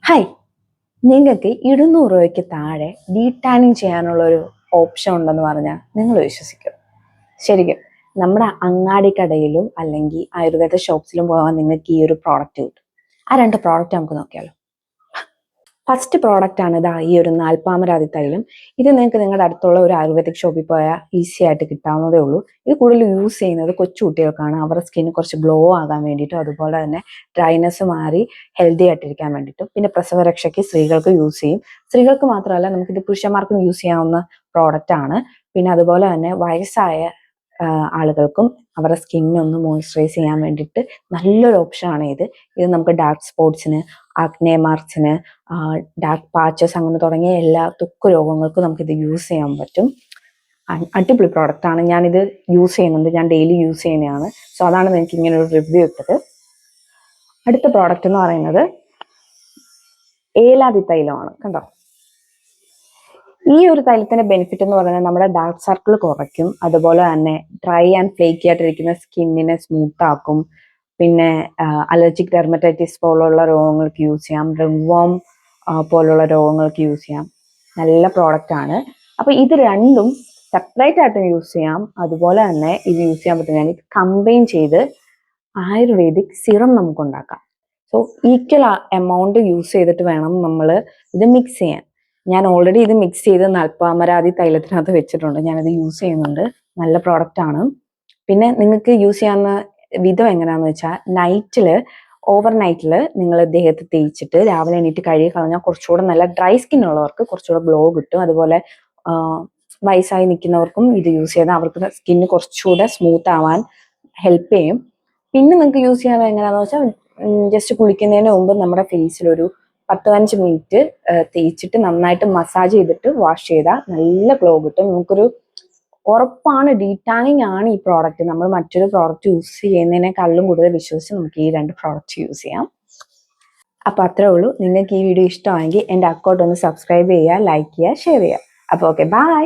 Hi, നിങ്ങൾക്ക് 200 രൂപയ്ക്ക് താഴെ ഡീടാനിങ് ചെയ്യാനുള്ള ഒരു ഓപ്ഷൻ ഉണ്ടെന്ന് പറഞ്ഞാൽ നിങ്ങൾ വിശ്വസിക്കും. ശരിക്കും നമ്മുടെ അങ്ങാടിക്കടയിലും അല്ലെങ്കിൽ ആയുർവേദ ഷോപ്സിലും പോകാൻ നിങ്ങൾക്ക് ഈ ഒരു പ്രോഡക്റ്റ് കിട്ടും. ആ രണ്ട് പ്രോഡക്റ്റ് നമുക്ക് നോക്കിയാലോ. ഫസ്റ്റ് പ്രോഡക്റ്റ് ആണ് ഇതാ ഈ ഒരു നാൽപ്പാമരാതി തൈലം. ഇത് നിങ്ങൾക്ക് നിങ്ങളുടെ അടുത്തുള്ള ഒരു ആയുർവേദിക് ഷോപ്പിൽ പോയാൽ ഈസി ആയിട്ട് കിട്ടാവുന്നതേ ഉള്ളൂ. ഇത് കൂടുതൽ യൂസ് ചെയ്യുന്നത് കൊച്ചു കുട്ടികൾക്കാണ്, അവരുടെ സ്കിന്ന് കുറച്ച് ഗ്ലോ ആകാൻ വേണ്ടിയിട്ടും അതുപോലെ തന്നെ ഡ്രൈനെസ് മാറി ഹെൽത്തി ആയിട്ടിരിക്കാൻ വേണ്ടിയിട്ടും. പിന്നെ പ്രസവരക്ഷയ്ക്ക് സ്ത്രീകൾക്ക് യൂസ് ചെയ്യും. സ്ത്രീകൾക്ക് മാത്രമല്ല, നമുക്കിത് പുരുഷന്മാർക്കും യൂസ് ചെയ്യാവുന്ന പ്രോഡക്റ്റ് ആണ്. പിന്നെ അതുപോലെ തന്നെ വയസ്സായ ആളുകൾക്കും അവരുടെ സ്കിന്നൊന്ന് മോയ്സ്ചറൈസ് ചെയ്യാൻ വേണ്ടിയിട്ട് നല്ലൊരു ഓപ്ഷനാണ് ഇത്. ഇത് നമുക്ക് ഡാർക്ക് സ്പോട്ട്സിന്, ആക്നെ മാർക്സിന്, ഡാർക്ക് പാച്ചസ് അങ്ങനെ തുടങ്ങിയ എല്ലാ ത്വക്ക് രോഗങ്ങൾക്കും നമുക്കിത് യൂസ് ചെയ്യാൻ പറ്റും. അടിപൊളി പ്രോഡക്റ്റ് ആണ്. ഞാനിത് യൂസ് ചെയ്യുന്നുണ്ട്, ഞാൻ ഡെയിലി യൂസ് ചെയ്യുന്നതാണ്. സോ അതാണ് എനിക്ക് ഇങ്ങനെ ഒരു റിവ്യൂ ഇട്ടത്. അടുത്ത പ്രോഡക്റ്റ് എന്ന് പറയുന്നത് ഏലാതി തൈലമാണ്. കണ്ടോ, ഈ ഒരു തൈലത്തിന്റെ ബെനിഫിറ്റ് എന്ന് പറയുന്നത് നമ്മുടെ ഡാർക്ക് സർക്കിൾ കുറയ്ക്കും, അതുപോലെ തന്നെ ഡ്രൈ ആൻഡ് ഫ്ലേക്കി ആയിട്ടിരിക്കുന്ന സ്കിന്നിനെ സ്മൂത്ത് ആക്കും. പിന്നെ അലർജിക് ഡെർമറ്റൈറ്റിസ് പോലുള്ള രോഗങ്ങൾക്ക് യൂസ് ചെയ്യാം, റിംഗ്വോം പോലുള്ള രോഗങ്ങൾക്ക് യൂസ് ചെയ്യാം. നല്ല പ്രോഡക്റ്റ് ആണ്. അപ്പൊ ഇത് രണ്ടും സെപ്പറേറ്റ് ആയിട്ട് യൂസ് ചെയ്യാം, അതുപോലെ തന്നെ ഇത് യൂസ് ചെയ്യാൻ പറ്റുന്ന കമ്പൈൻ ചെയ്ത് ആയുർവേദിക് സിറം നമുക്ക് ഉണ്ടാക്കാം. സോ ഈക്വൽ എമൗണ്ട് യൂസ് ചെയ്തിട്ട് വേണം നമ്മൾ ഇത് മിക്സ് ചെയ്യാൻ. ഞാൻ ഓൾറെഡി ഇത് മിക്സ് ചെയ്ത് നാൽപ്പാമരാതി തൈലത്തിനകത്ത് വെച്ചിട്ടുണ്ട്, ഞാനത് യൂസ് ചെയ്യുന്നുണ്ട്. നല്ല പ്രോഡക്റ്റ് ആണ്. പിന്നെ നിങ്ങൾക്ക് യൂസ് ചെയ്യാവുന്ന വിധം എങ്ങനെയാണെന്ന് വെച്ചാൽ, ഓവർ നൈറ്റിൽ നിങ്ങൾ ദേഹത്ത് തേച്ചിട്ട് രാവിലെ എണീറ്റ് കഴുകി കളഞ്ഞാൽ കുറച്ചുകൂടെ നല്ല ഡ്രൈ സ്കിൻ ഉള്ളവർക്ക് കുറച്ചുകൂടെ ഗ്ലോ കിട്ടും. അതുപോലെ വയസ്സായി നിൽക്കുന്നവർക്കും ഇത് യൂസ് ചെയ്താൽ അവർക്ക് സ്കിന്ന് കുറച്ചുകൂടെ സ്മൂത്ത് ആവാൻ ഹെൽപ്പ് ചെയ്യും. പിന്നെ നിങ്ങൾക്ക് യൂസ് ചെയ്യാൻ എങ്ങനെയാണെന്ന് വെച്ചാൽ, ജസ്റ്റ് കുളിക്കുന്നതിന് മുമ്പ് നമ്മുടെ ഫേസിൽ ഒരു 10-15 മിനിറ്റ് തേച്ചിട്ട് നന്നായിട്ട് മസാജ് ചെയ്തിട്ട് വാഷ് ചെയ്താൽ നല്ല ഗ്ലോ കിട്ടും. നമുക്കൊരു ഉറപ്പാണ്, ഡീടാനിങ് ആണ് ഈ പ്രോഡക്റ്റ്. നമ്മൾ മറ്റൊരു പ്രോഡക്റ്റ് യൂസ് ചെയ്യുന്നതിനേക്കാളും കൂടുതൽ വിശ്വസിച്ച് നമുക്ക് ഈ രണ്ട് പ്രോഡക്റ്റ് യൂസ് ചെയ്യാം. അപ്പൊ അത്രേ ഉള്ളൂ. നിങ്ങൾക്ക് ഈ വീഡിയോ ഇഷ്ടമായെങ്കിൽ എൻ്റെ അക്കൗണ്ട് ഒന്ന് സബ്സ്ക്രൈബ് ചെയ്യുക, ലൈക്ക് ചെയ്യുക, ഷെയർ ചെയ്യുക. അപ്പോൾ ഓക്കെ, ബൈ.